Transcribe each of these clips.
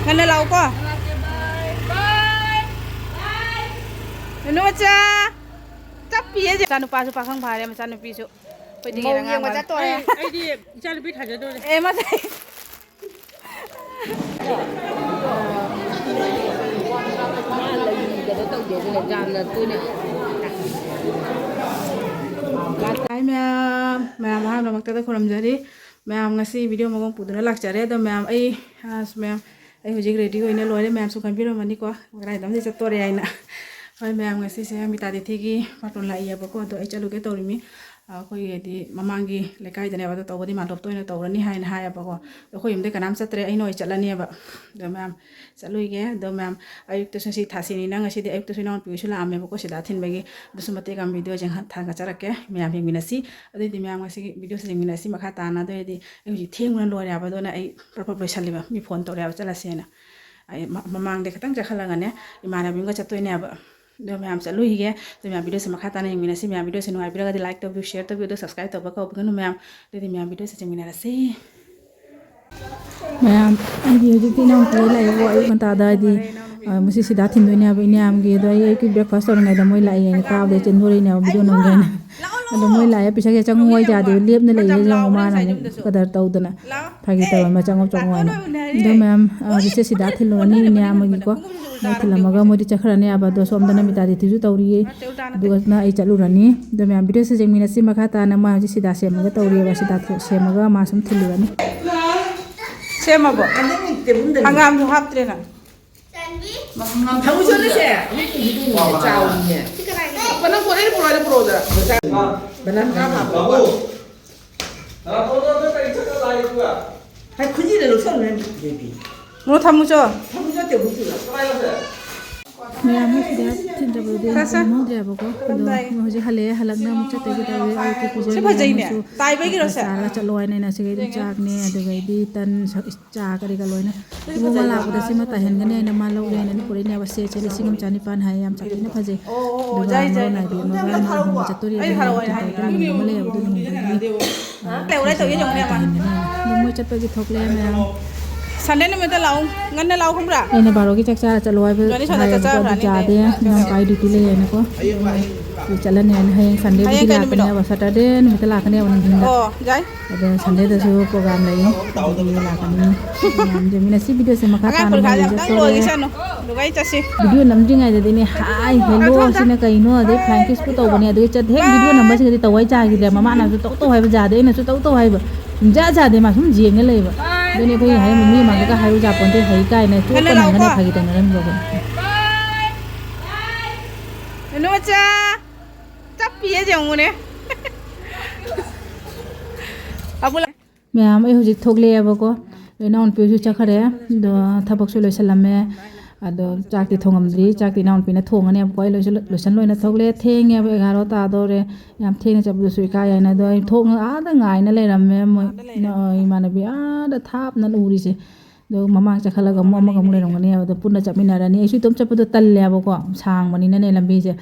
Ngana lau ko. Numat cha. Tapi aja. Sanu pasu pakang bahaya, sanu pisu. Pwede nga nga nga to eh. Ay di, sanu pi thaja do. Mas. Hai ma'am hai lo makta khoram jari ma'am ngasi video magong puduna lakchare da ma'am ma'am ai hojik ready hoine loire ma'am su kanbiro mani ko rai dam de chatore aina hai ma'am ngasi se mi ta de thigi patun la iya bako do ai chaluge torimi khoi edi mamangi lekai dane ba to bodi mandap toina torani haina haya bako khoi imde kanam chatre ai noi chalani ba do ma'am chaluige do ma'am ayuk to si thasi ni nang asi de ayuk to si non piusula ame bako sida thin bagi dusumate kam video jeng than ga charake ma'am hing minasi adi di ma'am ngasi video sing minasi makha tana do edi ai ji thenguna lore ba do na ai proper loisaliba mi phone tore ba chalasena ai mamang de khatang jakhala ngane imana bimga chatoine ba do ma'am chalu hige to ma'am video se makha tana hing minasi ma'am video se no ai bira ga like to view share to video subscribe to ba ko buganu ma'am de ma'am video se jeng minasi ma'am ai di ji tinong ko lai wo ai kan ta da di musi sida thin do ne ba ine am ge do ai ki breakfast or ngai da moi lai ai ka de chen hori ne video no gen ado moi lai pisa ge chang moi ja de lep ne lai ye jong ma na kadar tau dana phagi ta ma chang chong wa na do ma'am ji sida thin lo ni ne am gi ko mo thilamaga mo di chakhra ne aba do som dana mi ta di ti ju tauri do na ai chalu rani do ma'am video se jeng minasi makha ta na ma ji sida se ma ga tauri ba sida se ma ga ma sum thilu rani Sema bo. Angam tu hap tre na. Kamu sana saya. Ini jauh ni. Benar boleh ni pro dah. Benar apa? Babu. Apa tu tu tak ikut lagi tu ah. Hai kunci dah lusa ni baby. Mau tamu jo. Tamu jo tiap bulan. Kemana tu? Ma'am sudah cinta berde mau dia bako do मुझे हले हलक ना मुझे तेगी तावे आई की पूजा से भजई ने ताई बे की रसा साला चलो आई ना से गई चाक ने दे गई दी तन चा करी का लोय ना वो वाला को दसे मत हन गने ना मालो ले ने पुरे ने बसे चले सिंगम चानी पान हाय हम चाकी ने भजे ओ जाई जाई ना बे नो चतुरी आई मले अब दु ले उरे तो ये जंग ने मा मो चत पे थोकले मैं Sunday ni mete lau, ngan lau kumbra. Ini baru kita cakap calo ay jadi nang kai di tile ya nako. Jalan ni hay yang Sunday kita lakukan ya, Saturday ni mete lakukan ya orang hinda. Oh, jai. Ada Sunday tu semua program lain. Jadi lakukan ni. Jadi nasi video sama kata nama. Video namjing aja jadi ni hai hello sini kai no ada flying kiss tu tahu ni ada chat hek video nama sih kita tahu aja gitu. Mama nak tu tahu hai berjadi, ni tu tahu hai ber. Jadi masuk jieng le ber. Dene ko hai mummy ma ka hai ja pon te hai kai ne tu ko nang ne phagi tan ran go. No cha. Tapi ye jong ne. Abula. Ma'am ai hojik thogle ya ko. Na on pe ju chakhare do thabak su loisalame ado chakti thongamdri chakti naun pina thongane ko loisan loina thogle theng ya 11 ta do re yam theng cha bu su ka ya na do thong a da ngai na le ramme mo imanabi a da thap na uri se do mamang chakhala ga mo ma ga mu le rong ne do punna chapmina ra ni su tom chap do tal le ba ko sang mani na ne lambi je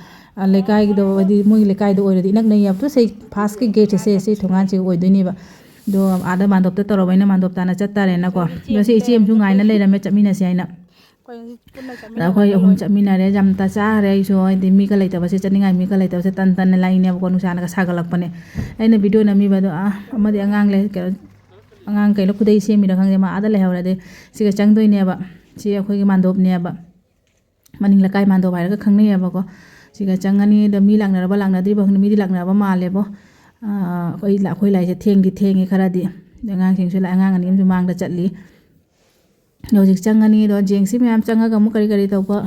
le kai do di moi le kai do oi di nak nei ya to sei fast ke gate se thongan che oi do ni ba do ada mandop te toro baina mandop ta na chatta re na ko do se ichi em ju ngai na le ramme chapmina se ai na da khoi ahum chamina re jam ta cha re so di mi ka lai ta ba se chani ngai mi ka lai ta se tan tan lai ne ko nu sa na ka sa ga lak pane ai na video na mi ba do ama di angang le ke angang kai lo ku dei se mi da khang je ma ada le hawra de si ga chang doi ne ba si khoi gi mandop ne ba maning la kai mandop ba ga khang ne ba ko si ga chang ani da mi lang na ba lang na di ba mi di lang na ba ma le bo khoi lai se theng di theng khara di angang sing su la angang ani ju mang da chatli Logik changa ni do jeng si ma'am changa ga mu kari kari tau ba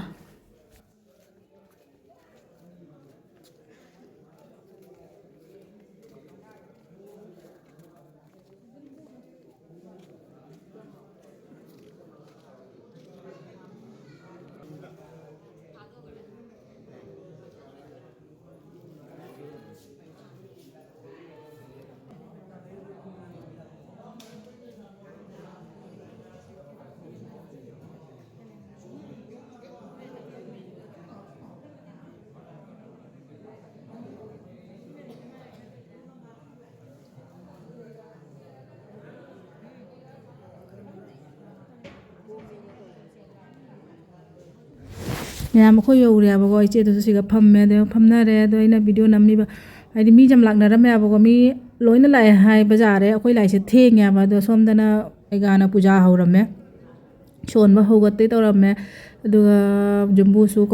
ꯃꯌꯥꯝ ꯑꯩꯈꯣꯏ ꯌꯧꯔꯦꯕꯀꯣ ꯏꯆꯦꯗꯨꯁꯨ ꯁꯤꯒ ꯐꯝꯃꯦ ꯑꯗꯣ ꯐꯝꯅꯔꯦ ꯑꯗꯣ ꯑꯩꯅ video ꯅꯝꯃꯤꯕ ꯍꯥꯏꯗꯤ ꯃꯤ ꯌꯥꯝ ꯂꯥꯛꯅꯔꯝꯃꯦꯕꯀꯣ ꯃꯤ ꯂꯣꯏꯅ ꯂꯥꯛꯑꯦ ꯍꯥꯏꯕ ꯌꯥꯔꯦ ꯑꯩꯈꯣꯏ ꯂꯥꯛꯏꯁꯦ ꯊꯦꯡꯉꯦꯕ ꯑꯗꯣ ꯁꯣꯝꯗꯅ ꯑꯩꯒꯥꯅ ꯄꯨꯖꯥ ꯍꯧꯔꯝꯃꯦ ꯁꯣꯟꯕ ꯍꯧꯒꯠꯇꯦ ꯇꯧꯔꯝꯃꯦ ꯑꯗꯨꯒ ꯖꯨꯝꯕꯨꯁꯨ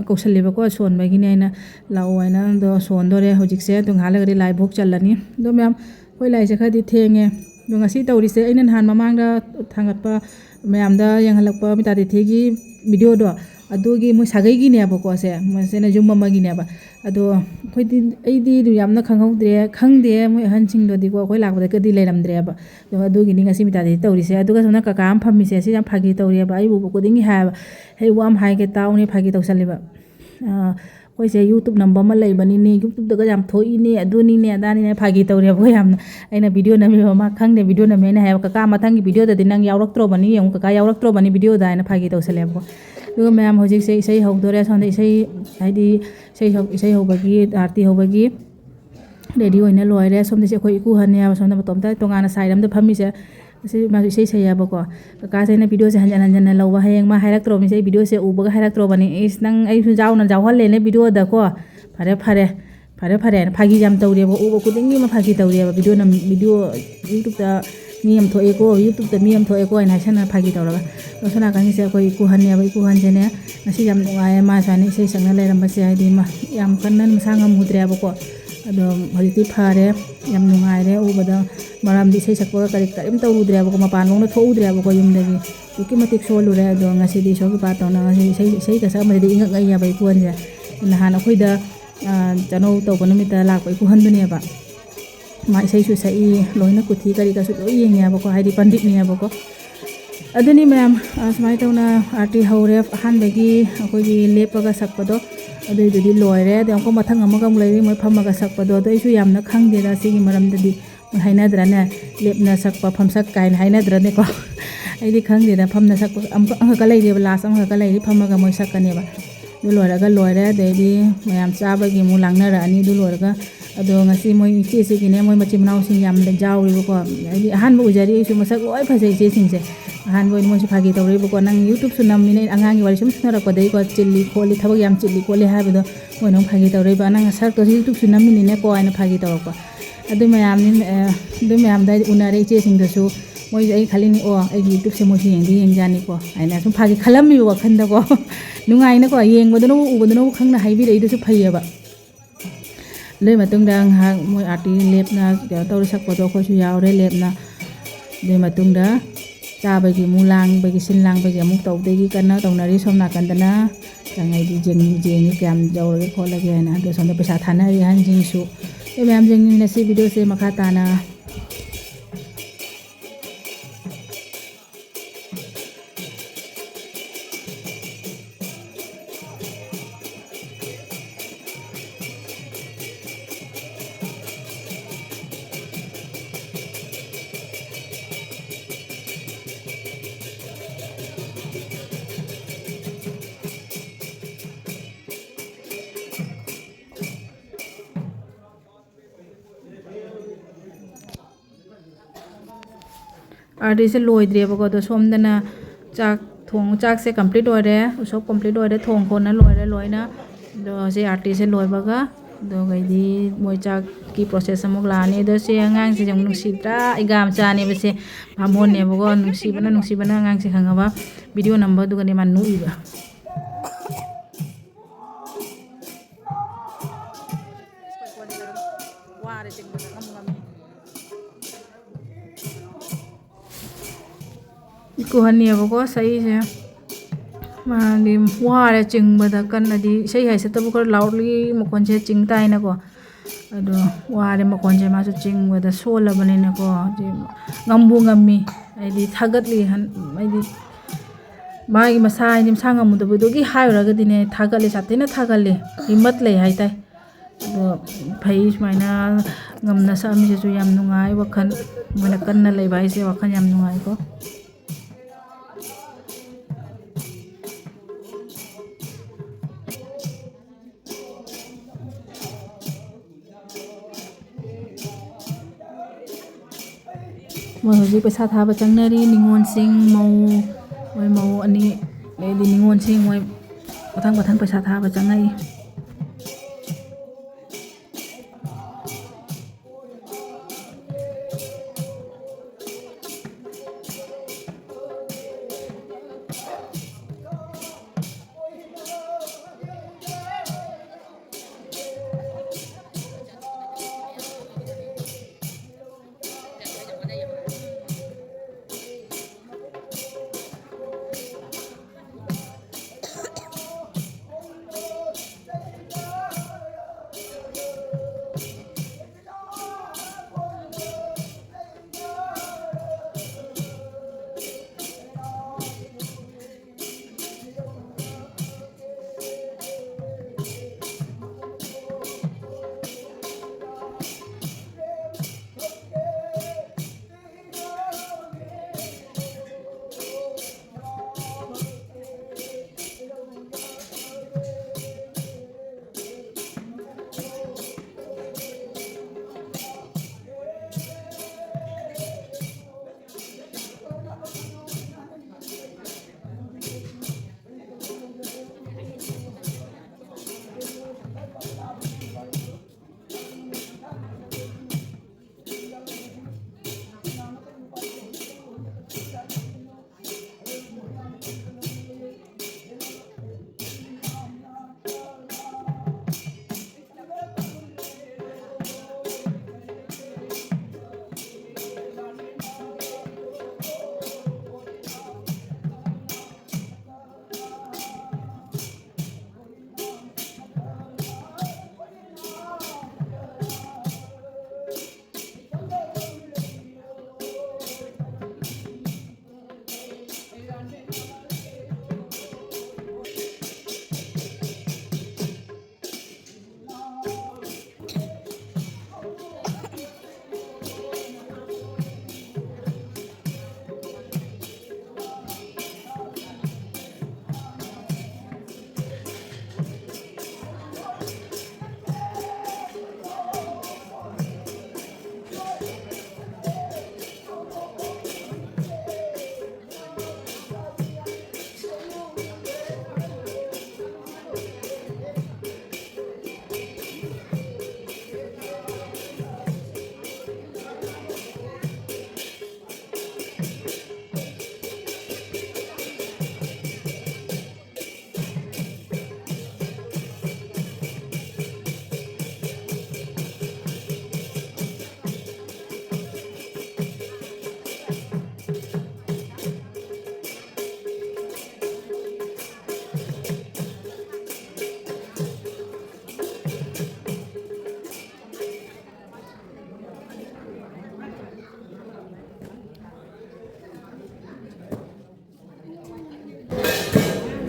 ꯀꯧꯁꯜꯂꯦꯕꯀꯣ ꯁꯣꯟꯕꯒꯤꯅꯦ ꯑꯩꯅ ꯂꯥꯛꯑꯣ ꯍꯥꯏꯅ ꯑꯗꯣ ꯁꯣꯟꯗꯣꯔꯦ ꯍꯧꯖꯤꯛꯁꯦ ꯑꯗꯣ ꯉꯥꯏꯍꯥꯛ ꯂꯩꯔꯒꯗꯤ ꯂꯥꯏ ꯚꯣꯛ ꯆꯜꯂꯅꯤ ꯑꯗꯣ ꯃꯌꯥꯝ ꯑꯩꯈꯣꯏ ꯂꯥꯏꯁꯦ ꯈꯔꯗꯤ ꯊꯦꯡꯉꯦ ꯑꯗꯣ ꯉꯁꯤ ꯇꯧꯔꯤꯁꯦ ꯑꯩꯅ ꯅꯍꯥꯟ ꯃꯃꯥꯡꯗ ꯊꯥꯡꯒꯠꯄ ꯃꯌꯥꯝꯗ ꯌꯦꯡꯍꯜꯂꯛꯄ ꯃꯤꯇꯥꯇꯤꯊꯤꯒꯤ ꯚꯤꯗꯤꯑꯣꯗꯣ ꯑꯗꯨꯒꯤ ꯃꯣꯏ ꯁꯥꯒꯩꯒꯤꯅꯦꯕꯀꯣ ꯃꯣꯏꯁꯤꯅ ꯌꯨꯝ ꯑꯃꯒꯤꯅꯦꯕ ꯑꯗꯣ ꯑꯩꯗꯤ ꯌꯥꯝꯅ ꯈꯪꯗꯦ ꯃꯣꯏ ꯑꯍꯟꯁꯤꯡꯗꯨꯗꯤꯀꯣ ꯑꯩꯈꯣꯏ ꯂꯥꯛꯄꯗꯒꯗꯤ ꯂꯩꯔꯝꯗ꯭ꯔꯦꯕ ꯑꯗꯣ ꯑꯗꯨꯒꯤꯅꯤ ꯉꯁꯤ ꯃꯤꯇꯥꯇꯤꯊꯤ ꯇꯧꯔꯤꯁꯦ ꯑꯗꯨꯒ ꯁꯣꯝꯅ ꯀꯀꯥ ꯑꯃ ꯐꯝꯃꯤꯁꯦ ꯁꯤ ꯌꯥꯝ ꯐꯥꯒꯤ ꯇꯧꯔꯤꯑꯕ ꯑꯩ ꯎꯕ ꯈꯨꯗꯤꯡꯒꯤ ꯍꯥꯏꯌꯦꯕ ꯍꯩ ꯋꯥ ꯑꯃ ꯍꯥꯏꯒꯦ ꯇꯥꯎꯅꯦ ꯐꯥꯒꯤ ꯇꯧꯁꯜꯂꯤꯕ ꯑꯩꯈꯣꯏꯁꯦ ꯌꯨꯇꯨꯞ ꯅꯝꯕ ꯑꯃ ꯂꯩꯕꯅꯤꯅꯦ ꯌꯨꯇꯨꯞꯇꯒ ꯌꯥꯝ ꯊꯣꯛꯏꯅꯦ ꯑꯗꯨꯅꯤꯅꯦ ꯑꯗꯥꯅꯤꯅꯦ ꯐꯥꯒꯤ ꯇꯧꯔꯦꯕꯀꯣ ꯌꯥꯝꯅ ꯑꯩꯅ ꯚꯤꯗꯤꯑꯣ ꯅꯝꯃꯤꯕ ꯃꯥ ꯈꯪꯗꯦ ꯚꯤꯗꯤꯑꯣ ꯅꯝꯃꯦ ꯑꯩꯅ ꯍꯥꯏꯕ ꯀꯀꯥ ꯃꯊꯪꯒꯤ ꯚꯤꯗꯤꯑꯣꯗꯗꯤ ꯅꯪ ꯌꯥꯎꯔꯛꯇ꯭ꯔꯣꯕꯅꯤ ꯌꯦꯡꯉꯨ ꯀꯀꯥ ꯌꯥꯎꯔꯛꯇ꯭ꯔꯣꯕꯅꯤ ꯚꯤꯗꯤꯑꯣꯗ ꯍꯥꯏꯅ ꯐꯥꯒꯤ ꯇꯧꯁꯜꯂꯦꯕꯀꯣ ꯑꯗꯨꯒ ꯃꯌꯥꯝ ꯍꯧꯖꯤꯛꯁꯦ ꯏꯁꯩ ꯍꯧꯗꯣꯔꯦ ꯁꯣꯝꯗ ꯏꯁꯩ ꯍꯥꯏꯗꯤ ꯏꯁꯩ ꯍꯧꯕꯒꯤ ꯑꯥꯔꯇꯤ ꯍꯧꯕꯒꯤ ꯔꯦꯗꯤ ꯑꯣꯏꯅ ꯂꯣꯏꯔꯦ ꯁꯣꯝꯗꯁꯦ ꯑꯩꯈꯣꯏ ꯏꯀꯨꯍꯟꯅꯦꯕ ꯁꯣꯝꯗ ꯃꯇꯣꯝꯇ ꯇꯣꯉꯥꯟꯅ ꯁꯥꯏड ꯑꯃꯗ ꯐꯝꯃꯤꯁꯦ ꯑꯁꯤ ꯃꯥꯁꯨ ꯏꯁꯩ ꯁꯛꯑꯦꯕꯀꯣ ꯀꯀꯥꯁꯦ ꯑꯩꯅ ꯚꯤꯗꯤꯑꯣꯁꯦ ꯍꯟꯖꯟꯅ ꯂꯧꯕ ꯍꯌꯦꯡ ꯃꯥ ꯍꯥꯏꯔꯛꯇ꯭ꯔꯣꯕꯅꯤ ꯑꯩ ꯚꯤꯗꯤꯑꯣꯁꯦ ꯎꯕꯒ ꯍꯥꯏꯔꯛꯇ꯭ꯔꯣꯕꯅꯤ ꯅꯪ ꯑꯩꯁꯨ ꯌꯥꯎꯍꯜꯂꯦꯅꯦ ꯚꯤꯗꯤꯑꯣꯗꯀꯣ ꯐꯔꯦ ꯐꯥꯒꯤ ꯌꯥꯝ ꯇꯧꯔꯦꯕ ꯎꯕ ꯈꯨꯗꯤꯡꯒꯤ ꯑꯃ ꯐꯥꯒꯤ ꯇꯧꯔꯦꯕ ꯚꯤꯗꯤꯑꯣ ꯌꯨꯇꯨꯞꯇ ꯃꯤ ꯑꯃ ꯊꯣꯛꯑꯦꯀꯣ ꯌꯨꯇꯨꯞꯇ ꯃꯤ ꯑꯃ ꯊꯣꯛꯑꯦꯀꯣ ꯍꯥꯏꯅ ꯍꯥꯏꯁꯟꯅ ꯐꯥꯒꯤ ꯇꯧꯔꯒ ꯁꯣꯝ ꯅꯥꯀꯟꯒꯤꯁꯦ ꯑꯩꯈꯣꯏ ꯏꯀꯨꯍꯟꯅꯦꯕ ꯏꯀꯨꯍꯟꯁꯤꯅꯦ ꯉꯁꯤ ꯌꯥꯝ ꯅꯨꯡꯉꯥꯏꯌꯦ ꯃꯥ ꯁꯨꯃꯥꯏꯅ ꯏꯁꯩ ꯁꯛꯅ ꯂꯩꯔꯝꯕꯁꯦ ꯍꯥꯏꯗꯤ ꯌꯥꯝ ꯀꯟꯅ ꯃꯁꯥ ꯉꯝꯃꯨꯗ꯭ꯔꯦꯕꯀꯣ ꯑꯗꯣ ꯍꯧꯖꯤꯛꯇꯤ ꯐꯔꯦ ꯌꯥꯝ ꯅꯨꯡꯉꯥꯏꯔꯦ ꯎꯕꯗ ꯃꯔꯝꯗꯤ ꯏꯁꯩ ꯁꯛꯄꯒ ꯀꯔꯤꯝ ꯇꯧꯔꯨꯗ꯭ꯔꯦꯕꯀꯣ ꯃꯄꯥꯟꯐꯥꯎꯅ ꯊꯣꯛꯎꯗ꯭ꯔꯦꯕꯀꯣ ꯌꯨꯝꯗꯒꯤ ꯑꯗꯨꯛꯀꯤ ꯃꯇꯤꯛ ꯁꯣꯜꯂꯨꯔꯦ ꯑꯗꯣ ꯉꯁꯤꯗꯤ ꯏꯁꯣꯔꯒꯤ ꯄꯥꯇꯧꯅ ꯉꯁꯤ ꯏꯁꯩꯒ ꯁꯛꯑꯝꯕꯗꯤ ꯏꯉꯛꯉꯛꯏꯑꯕ ꯏꯀꯨꯍꯟꯁꯦ ꯅꯍꯥꯟ ꯑꯩꯈꯣꯏꯗ ꯆꯥꯅꯧ ꯇꯧꯕ ꯅꯨꯃꯤꯠꯇ ꯂꯥꯛꯄ ꯏꯀꯨꯍꯟꯗꯨꯅꯦꯕ ꯃꯥ ꯏꯁꯩꯁꯨ ꯁꯛꯏ ꯂꯣꯏꯅ ꯀꯨꯊꯤ ꯀꯔꯤꯒꯁꯨ ꯂꯣꯏ ꯌꯦꯡꯉꯦꯕꯀꯣ ꯍꯥꯏꯗꯤ ꯄꯟꯗꯤꯠꯅꯦꯕꯀꯣ ꯑꯗꯨꯅꯤ ꯃꯌꯥꯝ ꯁꯨꯃꯥꯏꯅ ꯇꯧꯅ ꯑꯥꯔꯇꯤ ꯍꯧꯔꯦ ꯑꯍꯥꯟꯕꯒꯤ ꯑꯩꯈꯣꯏꯒꯤ ꯂꯦꯞꯄꯒ ꯁꯛꯄꯗꯣ ꯑꯗꯨꯏꯗꯨꯗꯤ ꯂꯣꯏꯔꯦ ꯑꯗꯩ ꯑꯃꯨꯛ ꯃꯊꯪ ꯑꯃꯒ ꯑꯃꯨꯛ ꯂꯩꯔꯤ ꯃꯣꯏ ꯐꯝꯃꯒ ꯁꯛꯄꯗꯣ ꯑꯗꯣ ꯑꯩꯁꯨ ꯌꯥꯝꯅ ꯈꯪꯗꯦꯗ ꯁꯤꯒꯤ ꯃꯔꯝꯗꯗꯤ ꯃꯣꯏ ꯍꯥꯏꯅꯗ꯭ꯔꯅꯦ ꯂꯦꯞꯅ ꯁꯛꯄ ꯐꯝꯁꯛ ꯀꯥꯏꯅ ꯍꯥꯏꯅꯗ꯭ꯔꯅꯦꯀꯣ ꯑꯩꯗꯤ ꯈꯪꯗꯦꯗ ꯐꯝꯅ ꯁꯛꯄ ꯑꯃꯈꯛꯀ ꯂꯩꯔꯦꯕ ꯂꯥꯁ ꯑꯃꯈꯛꯀ ꯂꯩꯔꯤ ꯐꯝꯃꯒ ꯃꯣꯏ ꯁꯛꯀꯅꯦꯕ ꯑꯗꯨ ꯂꯣꯏꯔꯒ ꯂꯣꯏꯔꯦ ꯑꯗꯩꯗꯤ ꯃꯌꯥꯝ ꯆꯥꯕꯒꯤ ꯑꯃꯨꯛ ꯂꯥꯡꯅꯔꯛꯑꯅꯤ ꯑꯗꯨ ꯂꯣꯏꯔꯒ ꯑꯗꯣ ꯉꯁꯤ ꯃꯣꯏ ꯏꯆꯦꯁꯤꯒꯤꯅꯦ ꯃꯣꯏ ꯃꯆꯤꯟ ꯃꯅꯥꯎꯁꯤꯡ ꯌꯥꯝꯅ ꯌꯥꯎꯔꯤꯕꯀꯣ ꯍꯥꯏꯗꯤ ꯑꯍꯥꯟꯕ ꯑꯣꯏꯖꯔꯤ ꯑꯩꯁꯨ ꯃꯁꯛ ꯂꯣꯏ ꯐꯖꯩ ꯏꯆꯦꯁꯤꯡꯁꯦ ꯑꯍꯥꯟꯕ ꯑꯣꯏꯅ ꯃꯣꯏꯁꯨ ꯐꯥꯒꯤ ꯇꯧꯔꯛꯏꯕꯀꯣ ꯅꯪ ꯌꯨꯇꯨꯞꯁꯨ ꯅꯝꯃꯤꯅꯦ ꯑꯉꯥꯡꯒꯤ ꯋꯥꯔꯤ ꯁꯨꯝ ꯁꯨꯅꯔꯛꯄꯗꯒꯤꯀꯣ ꯆꯤꯜꯂꯤ ꯈꯣꯠꯂꯤ ꯊꯕꯛ ꯌꯥꯝ ꯆꯤꯜꯂꯤ ꯈꯣꯠꯂꯤ ꯍꯥꯏꯕꯗꯣ ꯃꯣꯏꯅ ꯑꯃꯨꯛ ꯐꯥꯒꯤ ꯇꯧꯔꯛꯏꯕ ꯅꯪ ꯁꯔꯛꯇꯁꯨ ꯌꯨꯇꯨꯞꯁꯨ ꯅꯝꯃꯤꯅꯤꯅꯦꯀꯣ ꯍꯥꯏꯅ ꯐꯥꯒꯤ ꯇꯧꯔꯛꯄ ꯑꯗꯨ ꯃꯌꯥꯝꯗ ꯎꯅꯔꯦ ꯏꯆꯦꯁꯤꯡꯗꯁꯨ ꯃꯣꯏꯁꯨ ꯑꯩ ꯈꯜꯂꯤꯅꯤ ꯑꯩꯒꯤ ꯌꯨꯇꯨꯞꯁꯦ ꯃꯣꯏꯁꯨ ꯌꯦꯡꯖꯥꯅꯤꯀꯣ ꯍꯥꯏꯅ ꯁꯨꯝ ꯐꯥꯒꯤ ꯈꯜꯂꯝꯃꯤꯕ ꯋꯥꯈꯜꯗꯀꯣ ꯅꯨꯡꯉꯥꯏꯅꯀꯣ ꯌꯦꯡꯕꯗꯅꯕꯨ ꯎꯕꯗꯅꯕꯨ ꯈꯪꯅ ꯍꯥꯏꯕꯤꯔꯛꯏꯗꯨꯁꯨ ꯐꯩꯌꯦꯕ ꯑꯗꯨꯒꯤ ꯃꯇꯨꯡꯗ ꯉꯥꯏꯍꯥꯛ ꯃꯣꯏ ꯑꯥꯔꯇꯤ ꯂꯦꯞꯅ ꯀꯩꯅꯣ ꯇꯧꯔ ꯁꯛꯄꯗꯣ ꯑꯩꯈꯣꯏꯁꯨ ꯌꯥꯎꯔꯦ ꯂꯦꯞꯅ ꯑꯗꯨꯒꯤ ꯃꯇꯨꯡꯗ ꯆꯥꯕꯒꯤ ꯑꯃꯨꯛ ꯂꯥꯡꯕꯒꯤ ꯁꯤꯟ ꯂꯥꯡꯕꯒꯤ ꯑꯃꯨꯛ ꯇꯧꯗꯒꯤ ꯀꯟꯅ ꯇꯧꯅꯔꯤ ꯁꯣꯝ ꯅꯥꯀꯟꯗꯅ ꯆꯪꯉꯩꯗꯤ ꯌꯦꯡꯉꯤ ꯀꯌꯥꯝ ꯌꯧꯔꯒꯦ ꯈꯣꯠꯂꯒꯦ ꯍꯥꯏꯅ ꯑꯗꯣ ꯁꯣꯝꯗ ꯄꯩꯁꯥ ꯊꯥꯅꯔꯤ ꯑꯍꯟꯁꯤꯡꯁꯨ ꯃꯌꯥꯝ ꯌꯦꯡꯅꯤꯡꯅ ꯁꯤ ꯚꯤꯗꯤꯑꯣꯁꯦ ꯃꯈꯥ ꯇꯥꯅ ꯑꯥꯔꯇꯤꯁꯦ ꯂꯣꯏꯗ꯭ꯔꯦꯕꯀꯣ ꯑꯗꯣ ꯁꯣꯝꯗꯅ ꯆꯥꯛꯁꯦ ꯀꯝꯄ꯭ꯂꯤꯠ ꯑꯣꯏꯔꯦ ꯎꯁꯣꯞ ꯀꯝꯄ꯭ꯂꯤꯠ ꯑꯣꯏꯔꯦ ꯊꯣꯡ ꯈꯣꯠꯅ ꯂꯣꯏꯔꯦ ꯂꯣꯏꯅ ꯑꯗꯣ ꯁꯤ ꯑꯥꯔꯇꯤꯁꯦ ꯂꯣꯏꯕꯒ ꯑꯗꯨꯒꯩꯗꯤ ꯃꯣꯏ ꯆꯥꯛꯀꯤ ꯄ꯭ꯔꯣꯁꯦꯁ ꯑꯃꯨꯛ ꯂꯥꯛꯑꯅꯤ ꯑꯗꯣ ꯁꯤ ꯑꯉꯥꯡꯁꯤꯁꯦ ꯑꯃꯨꯛ ꯅꯨꯡꯁꯤꯗ꯭ꯔꯥ ꯑꯩꯒꯥ ꯃꯆꯥꯅꯦꯕꯁꯦ ꯕꯥꯃꯣꯟꯅꯦꯕꯀꯣ ꯅꯨꯡꯁꯤꯕꯅ ꯑꯉꯥꯡꯁꯦ ꯈꯪꯉꯕ ꯚꯤꯗꯤꯑꯣ ꯅꯝꯕꯗꯨꯒꯅꯦ ꯃꯥ ꯅꯣꯛꯏꯕ ꯏꯀꯨꯍꯟꯅꯦꯕꯀꯣ ꯁꯛꯏꯁꯦ ꯃꯥꯗꯤ ꯋꯥꯔꯦ ꯆꯤꯡꯕꯗ ꯀꯟꯅꯗꯤ ꯏꯁꯩ ꯍꯥꯏꯁꯠꯇꯕꯨ ꯈꯔ ꯂꯥꯎꯠꯂꯤ ꯃꯈꯣꯟꯁꯦ ꯆꯤꯡ ꯇꯥꯏꯅꯀꯣ ꯑꯗꯣ ꯋꯥꯔꯦ ꯃꯈꯣꯟꯁꯦ ꯃꯥꯁꯨ ꯆꯤꯡꯕꯗ ꯁꯣꯜꯂꯕꯅꯤꯅꯀꯣ ꯉꯝꯕꯨ ꯉꯝꯃꯤ ꯍꯥꯏꯗꯤ ꯊꯥꯒꯠꯂꯤ ꯍꯥꯏꯗꯤ ꯃꯥꯒꯤ ꯃꯁꯥ ꯍꯥꯏꯗꯤ ꯃꯁꯥ ꯉꯝꯃꯨꯗꯕꯗꯨꯒꯤ ꯍꯥꯏꯔꯨꯔꯒꯗꯤꯅꯦ ꯊꯥꯒꯠꯂꯤ ꯁꯥꯊꯤꯅ ꯊꯥꯒꯠꯂꯤ ꯍꯤꯝꯃꯠ ꯂꯩ ꯍꯥꯏꯇꯥꯏ ꯑꯗꯣ ꯐꯩ ꯁꯨꯃꯥꯏꯅ ꯉꯝꯅ ꯁꯛꯑꯝꯃꯤꯁꯤꯁꯨ ꯌꯥꯝ ꯅꯨꯡꯉꯥꯏ ꯋꯥꯈꯜ ꯃꯣꯏꯅ ꯀꯟꯅ ꯂꯩꯕ ꯍꯥꯏꯁꯦ ꯋꯥꯈꯜ ꯌꯥꯝ ꯅꯨꯡꯉꯥꯏꯀꯣ ꯃꯣꯏ ꯍꯧꯖꯤꯛ ꯄꯩꯁꯥ ꯊꯥꯕ ꯆꯪꯅꯔꯤ ꯅꯤꯉꯣꯜꯁꯤꯡ ꯃꯣꯏ ꯃꯧ ꯑꯅꯤ ꯑꯗꯩꯗꯤ ꯅꯤꯉꯣꯜꯁꯤꯡ ꯃꯣꯏ batang paisa thaba changai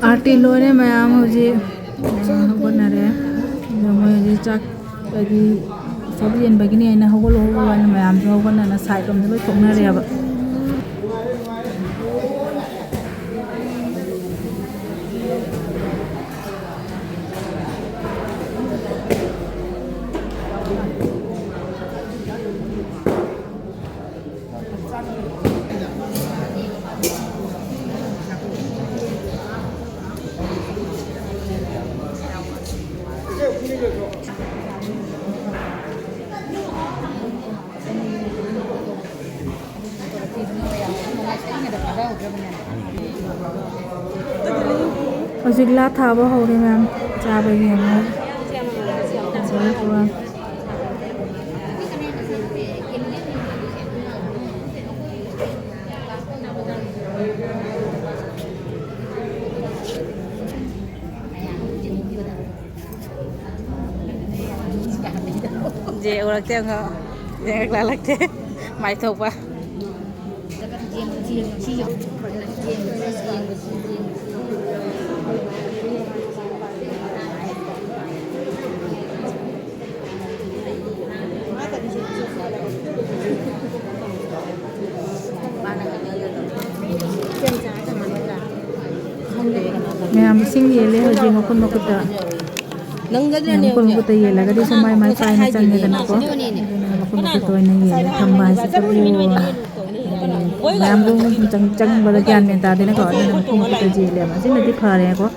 आरती लोरे मैम मुझे बना रहे मुझे चक सब येन बगिनी है ना होगल होगल मैम जो बना ना साइड में लोग ठोकना रहे अब Hojik la thaba ho re ma'am cha ba gi ham chalo pura je orang tengok yang lalak teh mai thau pa Ma'am sing ye le hoji ngokon nokuta ngokon nokuta ye laga di samai mai pai na change dana ko ngokon nokuta ne ye thamba si ko ma'am ru chang chang bala gyan men ta de na ko ngokon nokuta ji le ma sin di phare ko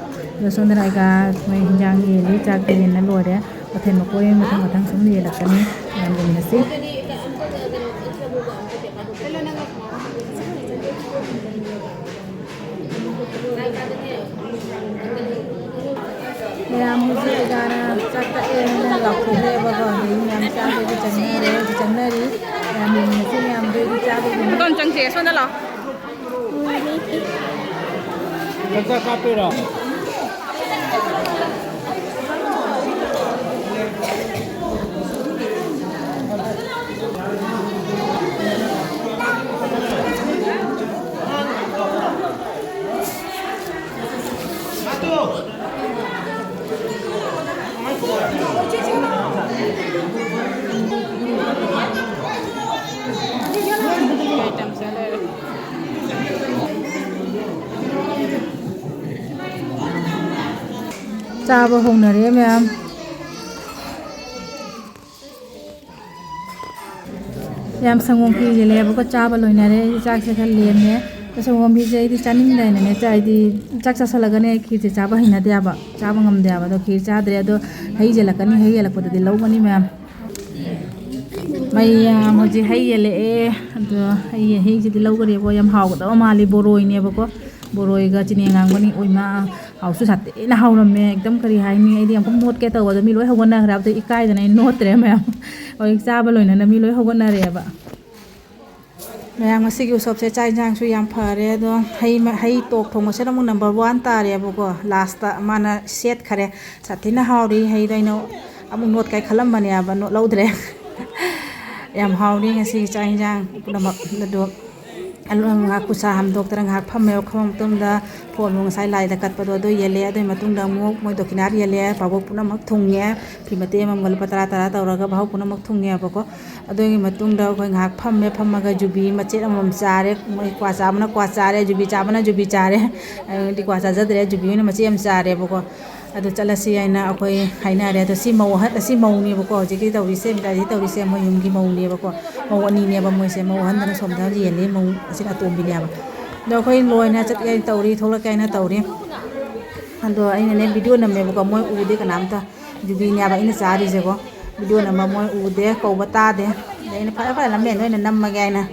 ꯗꯣ ꯁꯣꯟꯗꯅꯥꯏꯒ ꯃꯣꯏ ꯍꯤꯟꯖꯥꯡ ꯌꯦꯜꯂꯤ ꯆꯥꯛꯇ ꯌꯦꯟꯅ ꯂꯣꯏꯔꯦ ꯃꯊꯦꯜ ꯃꯀꯣꯏ ꯃꯊꯪ ꯁꯨꯝ ꯌꯦꯜꯂꯛꯀꯅꯤ ꯃꯌꯥꯝ ꯌꯦꯡꯃꯤꯟꯅꯁꯤ ꯃꯌꯥꯝ ꯍꯧꯖꯤꯛ ꯑꯩꯒꯥꯅ ꯆꯥꯛ ꯇꯛꯑꯦꯅ ꯂꯥꯎꯊꯣꯛꯂꯦꯕꯀꯣ ꯑꯗꯒꯤ ꯃꯌꯥꯝ ꯆꯥꯕꯒꯤ ꯆꯪꯅꯔꯤ ꯃꯌꯥꯝ ꯌꯦꯡꯃꯤꯟꯅꯁꯤ ꯃꯌꯥꯝꯗꯣ ꯆꯥꯕꯒꯤ ꯑꯗꯣꯝ ꯆꯪꯁꯦ ꯁꯣꯟꯗ ꯂꯥꯛꯑꯣ ꯆꯥꯛ ꯀꯥꯞꯇꯣꯏꯔꯣ चाब होनरे मैम याम संगोम पी लेबको चाब लोइनरे चाक से खल लेने संगोम पी जे चानिंग लाइनने चाइदी चाक चासलगने खीर से चाब हिना देबा चाब ngam देबा दो खीर चादरे दो हई जेलकनी हई येलकपदि लौगनी मैम मैया मुझे हई येले दो हई जिदि लौगरेबो याम हावगदो माली बोरोइनेबको बोरोइगा चिनेंगांगबनी ओइमा हाउसु साते ना हावरमे एकदम करी हाइनी आइदि हमको नोट के तवदो मी लोय हवना हराबदो इकाइदना नोटरे मैम ओइ चाबा लोइना मी लोय हवनारेबा मैम ngasi gi सबसे चाइ जांग सु याम फरे दो हई टोक थोंग से नंबर 1 तारेबको लास्ट माना सेट खरे साथिना हावरी हई दैनो अमु नोट काय खलम बने अब नोट लौदरे याम हावरी ngasi चाइ जांग पुनमक दो अलुंग ngak kusa ham dokter ngak phamme khom tumda phone mung sai lai da kat pado do yele adoi matung da mo moi dokinar yele pabo punamak thungye phimate mamgal patara tara tawraga bhau punamak thungye abako adoi matung da khoi ngak phammaga jubi machet amam chare moi kwa chamna kwa chare jubi chamna jubi chare di kwa cha jadre jubi na machet am chare bako adu chalasi aina akoi haina re to si mau hat si mau ni bako jiki tawri se mi dai tawri se moi yum gi mau ni bako mau ani ne ba moi se mau han da som da yele mau asina tom bi ne ba do khoi loi na chat kai tawri thola kai na tawri ando aina ne video na me bako moi u de kanam ta jubi ne ba ina chari je ko video na ma moi u de ko bata de ina fa la me no ina nam ma ga ina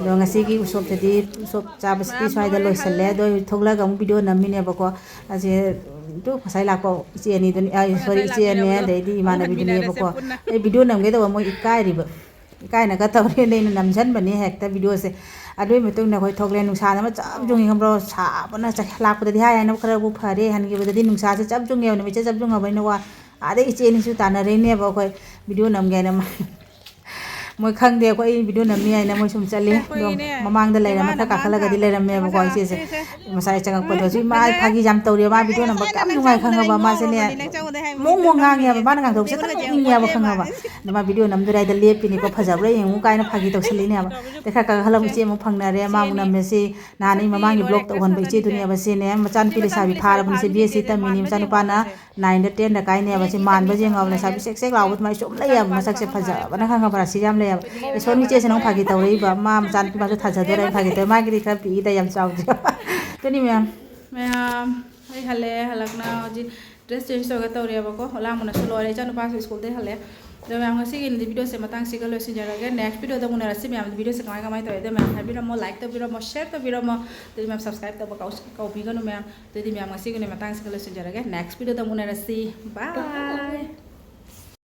do ngasi gi usop tadi usop cha basti swai da loi sale do thola ga video na mi ne bako aje tu pasai lakpo ichi ni dun ai sorry ichi ne de di mana video ne bako e video nam ge to mo ikai ri ba ikai na ka tawre ne nam jan bani hekta video se adoi metung na khoi thokle nungsa na ma chap jungi hamro sa bana cha lakpo de hai na khara bu phare han ge de nungsa se chap jungi ne mi chap junga bai na wa ade ichi ni su ta na re ne ba khoi video nam ge na ma moi khang de ko ai video nam mi ai na moi sum chali do mamang da leira ma ta ka khala ga di leira me ko ai se masai chang pa do ji ma phagi jam tawri ma video nam ba kam ngai khang ba ma se ne mo ngang ya ba na ngang thok se ta ing ya ba khang ba ma video nam durai da lepi ni ko phajab re yeng kai na phagi tawsali ne ba te kha ka halam che mo phang na re ma mu nam me se na ni mamang gi blog to hon ba che dunia ba se ne ma chan pi le sa bi phara ba se bsc ta mi ni ma chan pa na 9 da 10 da kai ne ba se man ba je ngaw na sa bi sek sek law ma som la ya ma sak se phaja ba na khang ba si jam le e son ni che se nong phagi tawri ba ma chan pi ba so thaja dore phagi te ma gi kha pi da yam chaw to ni ma'am ai hale halakna ji dress change to ga tawri ba ko hola mona so lore cha no pa school de hale do ma'am ngasi gi video se matang si ga lo sin jara ga next video da mona rasi ma'am video se kamai kamai to de ma'am video mo like to video mo share to video mo to ma'am subscribe to ba ka bi ga no ma'am to di ma'am ngasi gi ne matang si ga lo sin jara ga next video da mona rasi bye